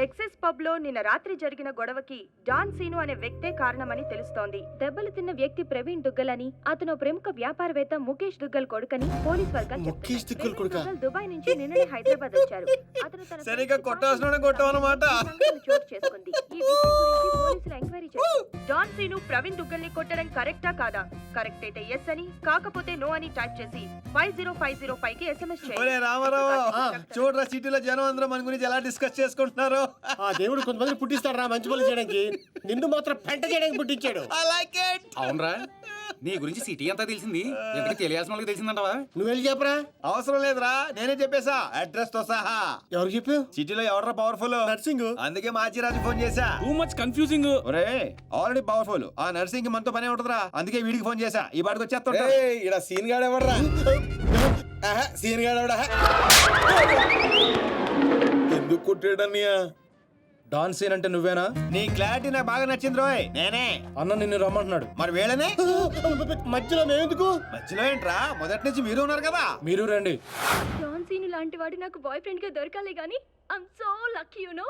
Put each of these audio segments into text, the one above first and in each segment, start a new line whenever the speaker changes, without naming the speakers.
Excess pub లో నిన్న రాత్రి జరిగిన గొడవకి డాన్ సీను అనే వ్యక్తే కారణమని తెలుస్తోంది. దెబ్బలు తిన్న వ్యక్తి ప్రవీణ్ దుగ్గల్ అని, అతను ప్రముఖ వ్యాపారవేత్త ముఖేష్ దుగ్గల్ కొడుకని పోలీస్ వర్గాలు చెప్తున్నారు. దుబాయ్ నుంచి నిన్ననే హైదరాబాద్ వచ్చారు. అతను తన చోటు చేసుకుంది. ఈ విషయం గురించి పోలీసులు ఎంక్వైరీ చేశారు. డాన్ సీను ప్రవీణ్ దుగ్గల్ ని కొట్టడం కరెక్టా కాదా? కరెక్ట్ అయితే ఎస్ అని, కాకపోతే నో అని టైప్ చేసి 50505 కి SMS చేయండి.
చూడరా సిటీలో జనం అందరూ మన గురించి ఎలా డిస్కస్ చేసుకుంటున్నారు.
ఆ దేవుడు కొంతమంది పుట్టిస్తాడు రా మంచి పనులు చేయడానికి, నిన్ను మాత్రం పెంట చేయడానికి పుట్టించాడు.
అవునరా, నీ గురించి సిటీ అంతా తెలిసింది, ఎందుకు తెలియాల్సిన వాళ్ళకి తెలిసిందంటావా?
నువ్వు వెళ్ళి చెప్పరా.
అవసరం లేదురా, నేనే చెప్పేశా అడ్రస్ తో సహా.
ఎవరు చెప్పావు?
సిటీలో ఎవడరా పవర్ఫుల్?
నర్సింగ్.
అందుకే మాచిరాజు ఫోన్ చేశా.
Too much confusing.
ఒరే ఆల్రెడీ పవర్ఫుల్, ఆ నర్సింగ్ మనతో పనే ఉంటదిరా, అందుకే వీడికి ఫోన్ చేశా. ఈ బాడికి వచ్చేస్తా.
ఇక్కడ సీన్ గాడు ఎవడరా? సీన్ గాడు ఎవడా? ఎందుకు కొట్టాడన్నయ్య?
డాన్ సీన్ అంటే నువ్వేనా?
నీ క్లారిటీ నాకు బాగా నచ్చింది రోయ్. నేనే.
అన్న నిన్ను రమ్మంటున్నాడు.
మరి వేళనే
మధ్యలో మేమెందుకు?
మధ్యలో ఏంట్రా, మొదటి నుంచి మీరు ఉన్నారు కదా.
మీరు రండి.
డాన్ సీను లాంటి వాడు నాకు బాయ్ ఫ్రెండ్ గా దొరకాలి గానీ I'm so lucky, you know.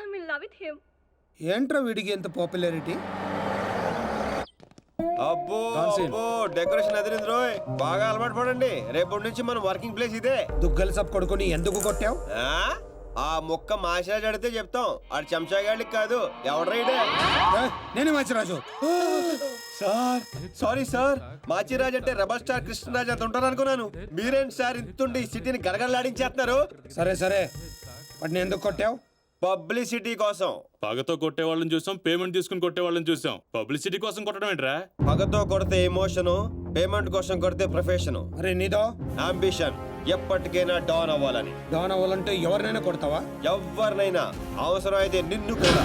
I will love with him.
ఏంట్రా వీడికి ఎంత పాపులారిటీ?
అబ్బో అబ్బో, డెకరేషన్ అదిరింది రోయ్. బాగా అలవాటు పడండి, రేపటి నుంచి మన వర్కింగ్ ప్లేస్ ఇదే.
దుగ్గల సబ్ కొడుకుని ఎందుకు కొట్టావు?
ఆ మొక్క మాషాజ్ అడితే చెప్తాం, ఆడు చెంచాగాడికి కాదు. ఎవడ్రైడే?
నేనే Machiraju.
Sir sorry sir, Machiraj అంటే రెబల్ స్టార్ కృష్ణరాజ్ అంత ఉంటారు అనుకున్నాను. మీరేంటి సార్ ఇంతుండి సిటీని గడగడలాడించేస్తున్నారు?
సరే సరే, వాడిని ఎందుకు కొట్టావు?
పబ్లిసిటీ కోసం.
పగతో కొట్టే వాళ్ళని చూసాం, పేమెంట్ తీసుకుని కొట్టే వాళ్ళని చూసాం. పబ్లిసిటీ కోసం కొట్టడం ఏంట్రా?
పగతో కొడితే ఎమోషను, పేమెంట్ కోసం కొడితే ప్రొఫెషను.
అరే నీదో
అంబిషన్ ఎప్పటికైనా డాన్ అవ్వాలని.
డాన్ అవ్వాలంటే ఎవరినైనా కొడతావా?
ఎవరినైనా, అవసరం అయితే నిన్ను కూడా.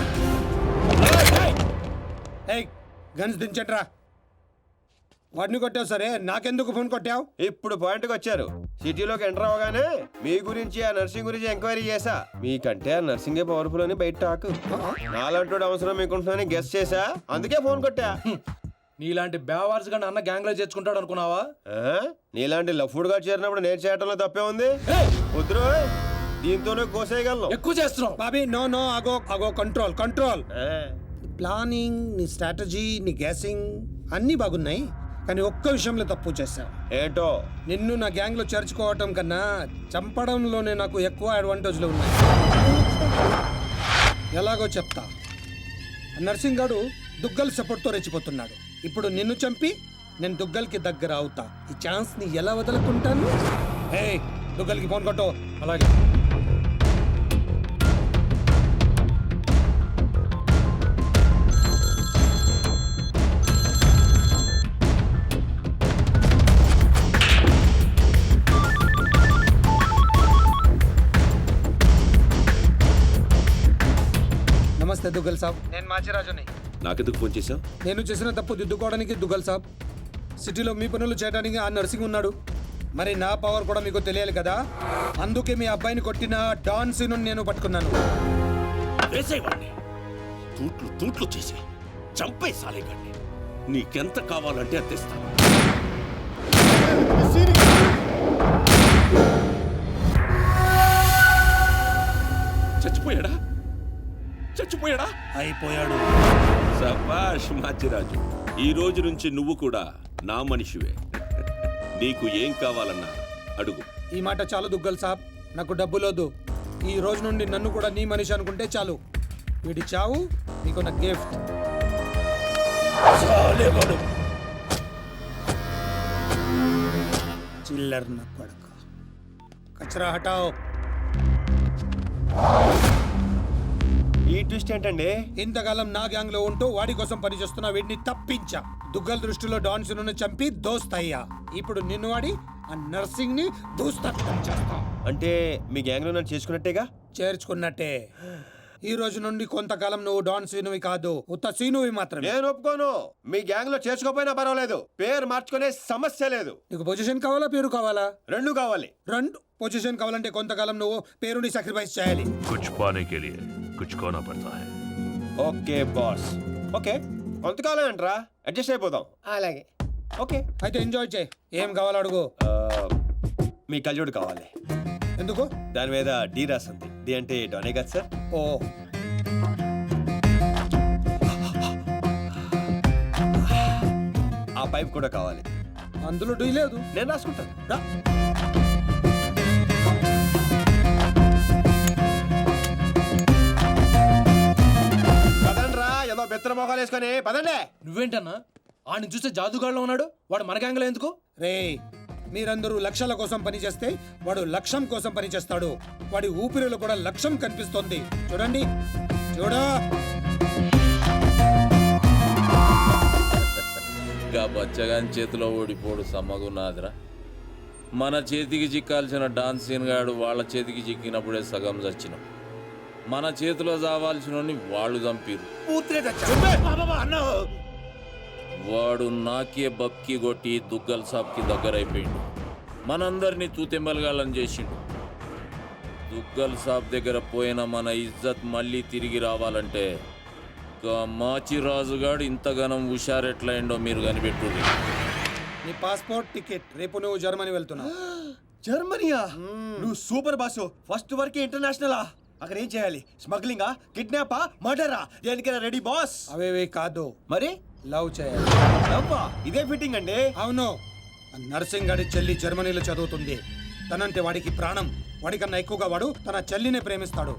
ఏయ్ గన్స్ దించట్రా. వాడిని కొట్టావు సరే, నాకెందుకు ఫోన్ కొట్టావు?
ఇప్పుడు పాయింట్కి వచ్చారు. సిటీలోకి ఎంటర్ అవ్వగానే మీ గురించి, ఆ నర్సింగ్ గురించి ఎంక్వైరీ చేశా. మీకంటే ఆ నర్సింగే పవర్ఫుల్ అని బయట టాక్. నాలంటోడు అవసరం మీకుంటున్నాని గెస్ చేశా, అందుకే ఫోన్ కొట్టా.
నీలాంటి బేవార్స్ గాని అన్న గ్యాంగ్ లో చేర్చుకుంటాడు అనుకున్నావా?
నీలాంటి లఫ్డ్ గా చేరినప్పుడు నేను చేయటంలో తప్పే ఉంది. వద్దు, దీంతోనే కోసేయగలను.
ఎక్కువ చేస్తున్నావు బాబీ. నో నో, అగో అగో, కంట్రోల్ కంట్రోల్. ప్లానింగ్, నీ స్ట్రాటజీ, నీ గ్యాసింగ్ అన్నీ బాగున్నాయి, కానీ ఒక్క విషయంలో తప్పు చేశావు.
ఏంటో?
నిన్ను నా గ్యాంగ్ లో చేర్చుకోవటం కన్నా చంపడంలోనే నాకు ఎక్కువ అడ్వాంటేజ్లు ఉన్నాయి. ఎలాగో చెప్తా. నర్సింగ్ గాడు దుగ్గల్ సపోర్ట్తో రెచ్చిపోతున్నాడు. ఇప్పుడు నిన్ను చంపి నేను దుగ్గల్కి దగ్గర అవుతా. ఈ ఛాన్స్ ని ఎలా వదులుకుంటాను? ఏయ్ దుగ్గల్కి ఫోన్ కొట్టు. అలాగే. నమస్తే దుగ్గల్ సాబ్, నేను మాచిరాజుని.
నాకెందుకు ఫోన్ చేశావు?
నేను చేసిన తప్పు దిద్దుకోవడానికి దుగ్గల్ సాబ్, సిటీలో మీ పనులు చేయడానికి ఆ నర్సింగ్ ఉన్నాడు. మరి నా పవర్ కూడా మీకు తెలియాలి కదా, అందుకే మీ అబ్బాయిని కొట్టిన డాన్ సీను నేను పట్టుకున్నాను.
వేసేవాడిని తూట్లు తూట్లు చేసి చంపే సాలేగాడిని. నీకెంత కావాలంటే అందిస్తాను. చచ్చిపోయాడా? చచ్చిపోయాడా?
అయిపోయాడు.
సబాష్ మాచిరాజు, ఈ రోజు నుంచి నువ్వు కూడా నా మనిషివే. నీకు ఏం కావాలన్నా అడుగు.
ఈ మాట చాలు దుగ్గల్ సాబ్, నాకు డబ్బులోదు. ఈ రోజు నుండి నన్ను కూడా నీ మనిషి అనుకుంటే చాలు. వీడి చావు నీకు నా గిఫ్ట్. చిల్లర్ నా కొడుకు. కచరా హటావ్.
ఈ ట్విస్ట్ ఏంటండి?
ఇంతకాలం నా గ్యాంగ్ లో ఉంటూ వాడి కోసం పనిచేస్తున్న వీడిని తప్పించా. దుగ్గల్ దృష్టిలో డాన్ సీనుని చంపి దోస్తయ్యా. ఇప్పుడు నిన్ను వాడి ఆ నర్సింగ్ ని దూస్తత్వం చేస్తా.
అంటే మీ గ్యాంగ్ లో నన్ను చేసుకున్నట్టేగా?
చేర్చుకున్నట్టే. ఈ రోజు నుండి కొంతకాలం నువ్వు డాన్ సీనువి కాదు, ఉత్త సీనువి మాత్రమే.
నేను ఒప్పుకోను. మీ గ్యాంగ్ లో చేర్చుకోపోయినా పర్వాలేదు, పేరు మార్చుకునే సమస్య లేదు.
నీకు పొజిషన్ కావాలా, పేరు కావాలా?
రెండు కావాలి.
రెండు. పొజిషన్ కావాలంటే కొంతకాలం నువ్వు పేరుని సాక్రిఫైస్ చేయాలి.
कुछ पाने के लिए कुछ खोना पड़ता है.
Okay boss. ఓకే, కొంతకాలం ఏంట్రా, అడ్జస్ట్ అయిపోదాం.
అలాగే.
ఓకే,
అయితే ఎంజాయ్ చేయి. ఏం కావాలో అడుగు.
మీ కళ్యూడు కావాలి.
ఎందుకు?
దాని మీద డీ రాసింది, రెడ్డి అంటే డోనే కదా సార్?
ఓ
ఆ పైప్ కూడా కావాలి.
అందులో డీ లేదు.
నేను రాసుకుంటాను.
రా.
పదండి రా, ఏదో బెత్తర మొఖాలు వేసుకొని పదండి.
నువ్వేంటన్నా ఆడిని చూస్తే జాదుగాడులో ఉన్నాడు, వాడు మన గ్యాంగ్లో ఎందుకు?
రే మీరందరూ లక్ష్యాల కోసం పనిచేస్తే వాడు లక్ష్యం కోసం పనిచేస్తాడు. వాడి ఊపిరిలో కూడా లక్ష్యం కనిపిస్తోంది. చూడండి చూడా.
గా బచ్చగాని చేతిలో ఓడిపోడు సమ్మగున్నాదిరా. మన చేతికి చిక్కాల్సిన డాన్స్ సీన్ గాడు వాళ్ళ చేతికి చిక్కినప్పుడే సగం చచ్చినాం. మన చేతిలో చావాల్సిన వాళ్ళు చంపిరు. వాడు నాకే బక్కి కొట్టి దుగ్గల్ సాబ్కి దగ్గరైపోయిండు. మనందరినీ తూతెంబలగాళ్ళని చేసిండు. దుగ్గల్ సాబ్ దగ్గర పోయిన మన ఇజ్జత్ మళ్ళీ తిరిగి రావాలంటే మాచి రాజుగాడు ఇంతగానం హుషారెట్లయిండో మీరు కనిపెట్టుర్రి.
నీ పాస్పోర్ట్ టికెట్, రేపు నువ్వు జర్మనీ వెళ్తున్నావు.
జర్మనీయా? నువ్వు సూపర్ బాసు. ఫస్ట్ వరకే ఇంటర్నేషనలా? అక్కడ ఏం చేయాలి? స్మగ్లింగా, కిడ్నాపా, మర్డరా? దేనికైనా రెడీ బాస్.
అవేవే కాదు,
మరి
లవ్ చేయాలి.
అబ్బా, ఇదే ఫిట్టింగ్ అండి.
అవును, నర్సింగ్ గాడి చెల్లి జర్మనీలో చదువుతుంది. తనంటే వాడికి ప్రాణం. వాడికన్నా ఎక్కువగా వాడు తన చెల్లినే ప్రేమిస్తాడు.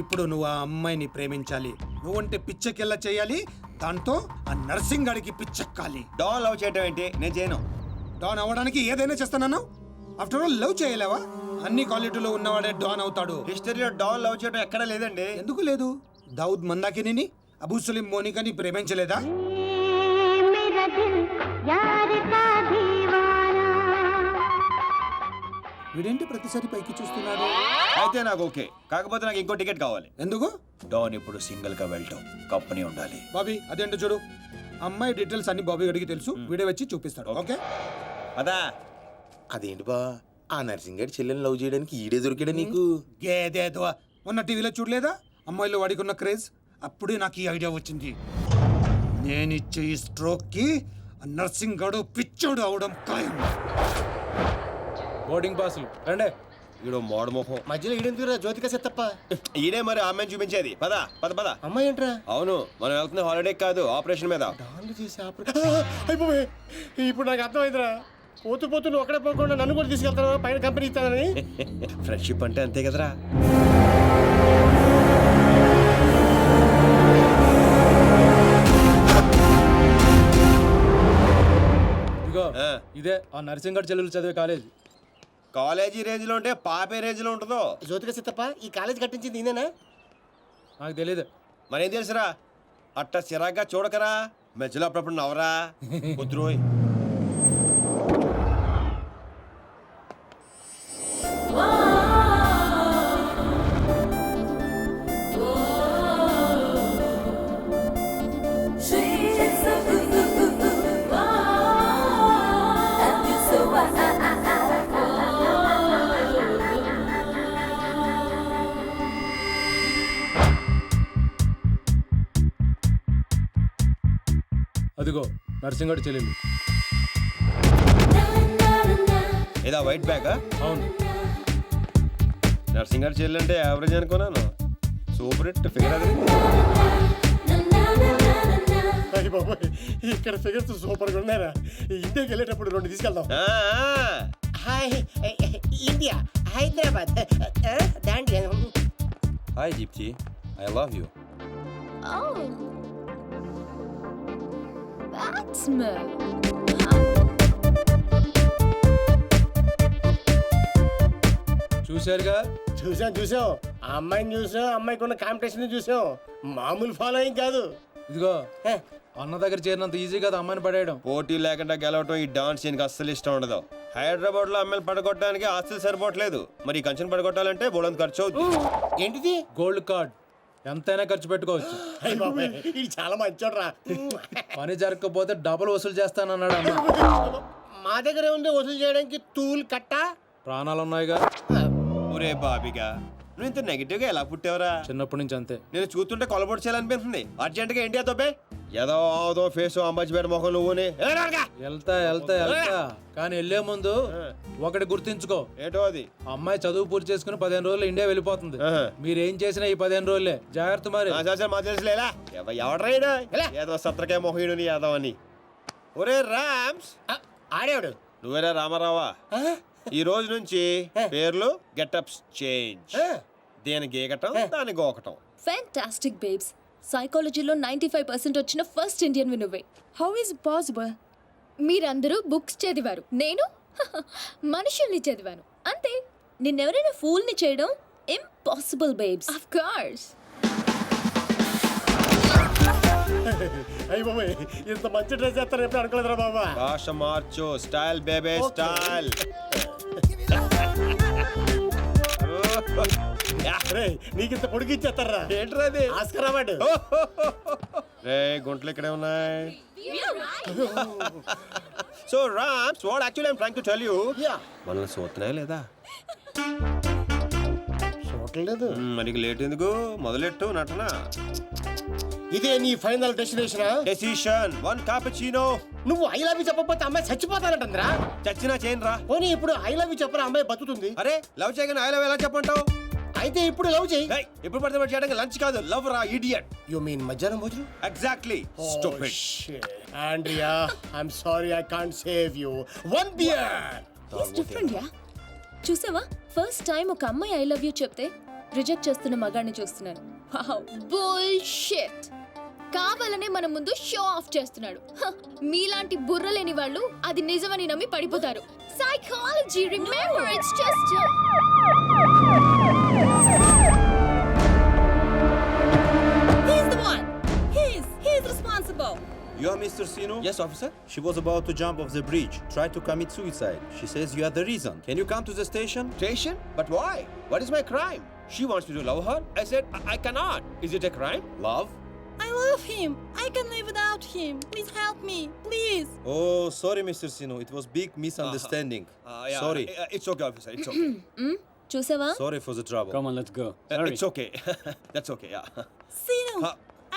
ఇప్పుడు నువ్వు ఆ అమ్మాయిని ప్రేమించాలి. నువ్వంటే పిచ్చెక్కెళ్ళ చేయాలి. దాంతో ఆ నర్సింగ్ గాడికి పిచ్చెక్కాలి.
డాన్ లవ్ చేయటం ఏంటి? నేను చేయను.
డాన్ అవ్వడానికి ఏదైనా చేస్తానన్నావు. ఆఫ్టర్ ఆల్ లవ్ చేయలేవా? అన్ని క్వాలిటీలో ఉన్నవాడే డాన్ అవుతాడు.
హిస్టరీలో డాన్ లవ్ చేయటం ఎక్కడా లేదండి.
ఎందుకు లేదు? దావుద్ మందాకిని, అబూ సలీం మోనికని ప్రేమించలేదా? వీడేంటి ప్రతిసారి పైకి చూస్తున్నాడు?
అయితే నాకు ఓకే. కాకపోతే నాకు ఇంకో టికెట్ కావాలి.
ఎందుకు?
డాన్ ఇప్పుడు సింగిల్ గా వెళ్ళటం, కంపెనీ ఉండాలి.
బాబీ అదేంటో చూడు. అమ్మాయి డీటెయిల్స్ అన్ని బాబీ గడికి తెలుసు. వీడియో వచ్చి చూపిస్తాడు. ఓకే
అదా?
అదేంటి బా, ఆ నర్సింగ్ గారి చెల్లెని లవ్ చేయడానికి ఈడే దొరికాడా నీకు?
గేదేదో మొన్న టీవీలో చూడలేదా అమ్మాయిలో వాడికి ఉన్న క్రేజ్? అప్పుడే నాకు ఈ ఐడియా వచ్చింది. నేనిచ్చే ఈ స్ట్రోక్ కి నర్సింగ్ గడు పిచ్చోడు అవడం ఖాయం.
బోర్డింగ్ పాసులు రండే.
ఈడో మోడ మొహం.
మధ్యలో ఈడెందుకురా జ్యోతిక సెత్తప్ప?
ఈడే మరి అమ్మాయిని చూపించేది. పద పద పద.
అమ్మాయి ఏంట్రా?
అవును, మనం వెళ్తున్న హాలిడే కాదు, ఆపరేషన్ మీద.
డాన్లు చేసి అయిపోయి. ఇప్పుడు నాకు అర్థమైందిరా. పోతూ పోతూ నువ్వు అక్కడే పోకుండా నన్ను కూడా తీసుకెళ్తాను, పైన కంపెనీ ఇస్తానని.
ఫ్రెండ్షిప్ అంటే అంతే కదరా.
ఇదిగో ఇదే ఆ నర్సింగ్ గారి చెల్లెలు చదివే కాలేజ్.
కాలేజీ రేంజ్ లో ఉంటే పాపే రేంజ్ లో ఉంటుందో.
జ్యోతిక సెత్తప్ప ఈ కాలేజ్ కట్టించింది ఈయనేనా?
నాకు తెలియదు.
మరేం తెలుసురా? అట్ట చిరాగ్గా చూడకరా. మధ్యలో అప్పుడప్పుడు నవరా. కుదురోయ్.
అదిగో నర్సింగ్ గారి చెల్లెలు.
ఏదా వైట్ బ్యాగా?
అవును.
నర్సింగ్ గారు చెల్లంటే యావరేజ్ అనుకున్నాను. సూపర్ హిట్ ఫిగర్ అది.
అయ్యి బాబోయ్, ఇక్కడ ఫిగర్స్ సూపర్ గా ఉన్నారా? ఇండియాకి వెళ్ళేటప్పుడు 2 తీసుకెళ్దాం. Hi India, Hyderabad. దాండి.
Hi Deepti, I love you.
Oh, that's smooth.
చూశారుగా?
చూసాం. ఆ అమ్మాయిని చూసాం, అమ్మాయికి ఉన్న కాంపిటీషన్ చూసాం. మామూలు ఫాలోయింగ్ కాదు.
ఇదిగో అన్న దగ్గర చేరినంత ఈజీ కాదు అమ్మాయిని పడేయడం.
పోటీ లేకుండా గెలవటం ఈ డాన్స్ సీన్కి అస్సలు ఇష్టం ఉండదు. హైదరాబాద్ లో అమ్మాయిలు పడగొట్టడానికి ఆస్తులు సరిపోవట్లేదు. మరి ఈ కంచెను పడగొట్టాలంటే బోలంత ఖర్చు అవుతుంది.
ఏంటిది?
Gold card. ఎంతైనా ఖర్చు పెట్టుకోవచ్చు.
అయ్యి బాబోయ్, ఇది చాలా మంచోడ్రా.
పని జరగకపోతే డబుల్ వసూలు చేస్తానన్నాడు అన్న.
మా దగ్గర ఉంది వసూలు చేయడానికి తూల్ కట్ట.
ప్రాణాలు ఉన్నాయిగా.
ఒరే బాబిగా, నువ్వు ఇంత నెగిటివ్ గా ఎలా పుట్టావురా?
చిన్నప్పటి నుంచి అంతే.
నేను చూస్తుంటే కొలబొట్టు చేయాలనిపిస్తుంది. అర్జెంట్ గా ఇండియా తోపే ఏదో ఫేస్ అంబాజీపేట మొహం నువ్వుని.
వెళ్తా కానీ వెళ్లే ముందు ఒకటి గుర్తించుకో.
ఏటో అది?
అమ్మాయి చదువు పూర్తి చేసుకుని 15 రోజులు ఇండియా వెళ్ళిపోతుంది. మీరేం చేసినా ఈ 15 రోజులే జాగ్రత్త. మరి
మా తెలుసులేలా ఎవడ్రాయిడా ఏదో సత్రకాయ మొహీడు యాదవ్ అని. ఒరే రామ్స్,
ఆడేవాడు
నువ్వేరా రామారావా? ఈ రోజు నుంచి పేర్లు గెటప్స్ చేంజ్. దేని గీకటం దాని గోకటం.
Fantastic babes. సైకాలజీలో 95% వచ్చిన ఫస్ట్ ఇండియన్ నువ్వే. How is possible? మీరందరూ బుక్స్ చదివారు, నేను మనుషుల్ని చదివాను అంతే. నిన్నెవరైనా ఫూల్ని చేయడం ఇంపాసిబుల్ బేబ్స్. Of course.
అయ్యి బాబాయ్, ఇంత మంచి డ్రెస్ చేస్తారు ఎప్పుడు అనుకోలేదురా బాబా.
భాష మార్చు, స్టైల్ బేబే స్టైల్.
నీకింత పొడిగి ఇచ్చేస్తారా?
ఏంట్రా అది?
Oscar award.
రే గుంటలు ఇక్కడే ఉన్నాయి. So Rams, what actually I'm trying to tell you, మనల్ని చూస్తున్నాయా లేదా?
చూడలేదు.
మనకి లేట్ ఎందుకు? మొదలెట్టు నటన.
ఇదే నీ ఫైనల్ డెస్టినేషన్?
Decision 1 cappuccino.
నువ్వు ఐ లవ్ యూ చెప్పకపోతే అమ్మాయి చచ్చిపోతానంటుందిరా.
చచ్చినా చేయను రా.
పోనీ ఇప్పుడు ఐ లవ్ యూ చెప్పరా అమ్మాయి బతుకుతుంది.
అరే లవ్ చేయగానే ఐ లవ్ ఎలా చెప్పంటావు?
అయితే ఇప్పుడు లవ్ చేయి.
ఇప్పుడు పడితే పడి చేయడానికి లంచ్ కాదు, లవ్ రా ఇడియట్.
యు మీన్ మధ్యాహ్నం భోజనం?
Exactly. Stupid.
Andrea, I'm sorry, I can't save you. One beer.
It's different yeah. చూసావా, ఫస్ట్ టైం ఒక అమ్మాయి ఐ లవ్ యూ చెప్తే రిజెక్ట్ చేస్తున్న మగాడిని చూస్తున్నాను. Wow, bullshit. కావాలనే మన ముందు షో ఆఫ్ చేస్తున్నాడు. మీలాంటి బుర్ర లేని వాళ్ళు అది నిజమని నమ్మి పడిపోతారు. Psychology, remember, it's just he's the one. He's responsible.
You are Mr. Sino?
Yes, officer.
She was about to jump off the bridge, tried to commit suicide. She says you are the reason. Can you come to the station?
Station? But why? What is my crime? She wants me to love her. I said I cannot. Is it a crime?
Love?
I love him. I can live without him. Please help me, please.
Oh, sorry, Mr. Sino. It was big misunderstanding.
Yeah,
Sorry.
It's okay, officer. It's okay.
చూసావా?
Sorry for the trouble.
Come on, let's go.
It's okay. That's okay. Yeah.
Sino,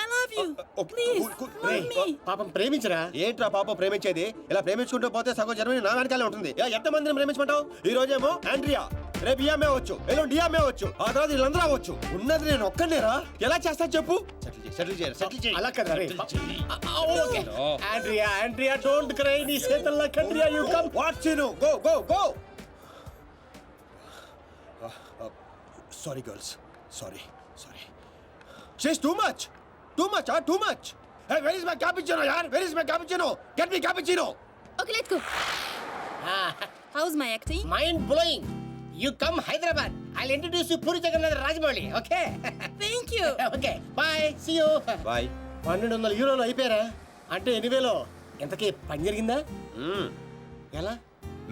I love you.
Okay.
Please,
Cool.
love me.
పాపం ప్రేమించరా.
ఏంట్రా పాప ప్రేమించేది? ఇలా ప్రేమించుకుంటూ పోతే సగం Germany నా వెనకాలే ఉంటుంది. ఎంతమందిని ప్రేమించమంటావు? ఈ రోజేమో ఆండ్రియా, రేపు ఇయామే అవచ్చు, ఎల్లుండి డియామే అవచ్చు, ఆ తర్వాత వీళ్ళందరూ అవచ్చు. ఉన్నది నేను ఒక్కనేరా? ఎలా చేస్తా చెప్పు? సెటిల్ చేయి.
అలా కదా రే. ఓకే. Andrea, don't cry. నీ చేతల్లో కండ్రియా, you come.
What Sino? Go. Sorry girls. Sorry. She's too much. Too much. Hey, where is my cappuccino, yaar? Where is my cappuccino? Get me cappuccino.
Okay, let's go. How's my acting?
Mind blowing. You come Hyderabad. I'll introduce you Puri Jagannadh Rajamouli. Okay.
Thank you.
Okay. Bye. See you.
Bye.
1200 యూరోలు అయిపోయారా? అంటే 8,000. ఎంతకీ పని జరిగిందా? ఎలా?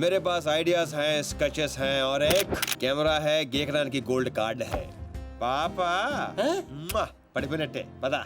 मेरे पास ideas हैं, sketches हैं और एक कैमरा है, గీకడానికి గోల్డ్ కార్డ్ है. పాపా పడిపోయినట్టే పదా.